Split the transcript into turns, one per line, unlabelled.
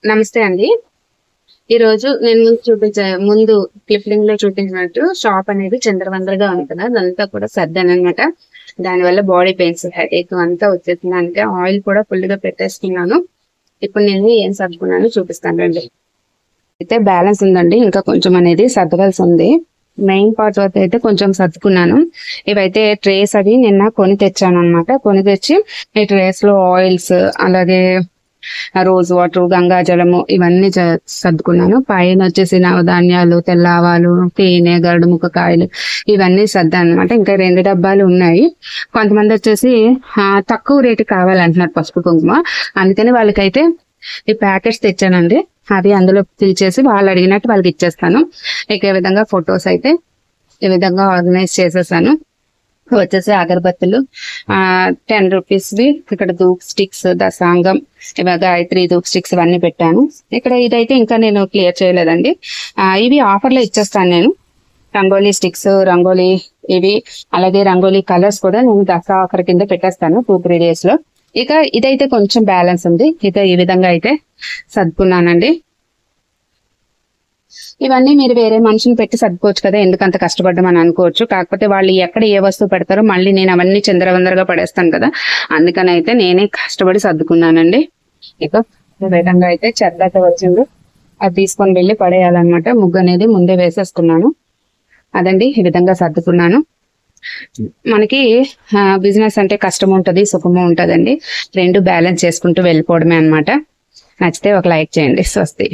నమస్తే అండి. ఈ రోజు నేను ముందు క్లిప్పింగ్ లో చూపించినట్టు షాప్ అనేది చిందరవందరగా ఉంది కదా, అదంతా కూడా సర్దాను అనమాట. దానివల్ల బాడీ పెయిన్స్, హెడేక్ అంతా వచ్చేసింది. అంటే ఆయిల్ కూడా ఫుల్ గా పెట్టేసుకున్నాను. ఇప్పుడు నేను ఏం సర్దుకున్నాను చూపిస్తానండి. అయితే బ్యాలెన్స్ ఉందండి, ఇంకా కొంచెం అనేది సర్దవలసి ఉంది. మెయిన్ పార్ట్ వరకు అయితే కొంచెం సర్దుకున్నాను. ఇవైతే ట్రేస్ అవి నిన్న కొని తెచ్చాను అనమాట. కొని తెచ్చి ఈ ట్రేస్ లో ఆయిల్స్, అలాగే రోజ్ వాటర్, గంగాజలము ఇవన్నీ సర్దుకున్నాను. పైన వచ్చేసి నవధాన్యాలు, తెల్ల ఆవాలు, తేనె, గరుడు ముక్క కాయలు ఇవన్నీ సర్దాను అనమాట. ఇంకా 2 డబ్బాలు ఉన్నాయి. కొంతమంది వచ్చేసి తక్కువ రేటు కావాలంటున్నారు పసుపు కుంకుమ, అందుకని వాళ్ళకైతే ఈ ప్యాకెట్స్ తెచ్చానండి. అవి అందులో ఫిల్ చేసి వాళ్ళు అడిగినట్టు వాళ్ళకి ఇచ్చేస్తాను. ఇక ఈ విధంగా ఫొటోస్ అయితే ఈ విధంగా ఆర్గనైజ్ చేసేసాను. వచ్చేసి అగరబత్తులు 10 రూపీస్వి, ఇక్కడ ధూప్ స్టిక్స్, దసాంగం, ఇవాళ గాయత్రి ధూప్ స్టిక్స్ ఇవన్నీ పెట్టాను. ఇక్కడ ఇదైతే ఇంకా నేను క్లియర్ చేయలేదండి. ఇవి ఆఫర్లో ఇచ్చేస్తాను నేను. రంగోలీ స్టిక్స్, రంగోలీ ఇవి, అలాగే రంగోలీ కలర్స్ కూడా నేను దసరా ఆఫర్ కింద పెట్టేస్తాను 2-3 డేస్ లో. ఇక ఇదైతే కొంచెం బ్యాలెన్స్ ఉంది. ఇక ఈ విధంగా అయితే సర్దుకున్నానండి. ఇవన్నీ మీరు వేరే మనిషిని పెట్టి సర్దుకోవచ్చు కదా, ఎందుకంత కష్టపడ్డామని అనుకోవచ్చు. కాకపోతే వాళ్ళు ఎక్కడ ఏ వస్తువు పెడతారో మళ్ళీ నేను అవన్నీ చిందరవందరగా పడేస్తాను కదా, అందుకని అయితే నేనే కష్టపడి సర్దుకున్నానండి. ఇక ఈ విధంగా అయితే చెత్త వచ్చింది, అది తీసుకొని వెళ్ళి పడేయాలన్నమాట. ముగ్గు అనేది ముందే వేసేసుకున్నాను. అదండి, ఈ విధంగా సర్దుకున్నాను. మనకి బిజినెస్ అంటే కష్టం ఉంటుంది, సుఖము ఉంటుందండి. 2 బ్యాలెన్స్ చేసుకుంటూ వెళ్ళిపోవడమే అనమాట. నచ్చితే ఒక లైక్ చేయండి. స్వస్తి.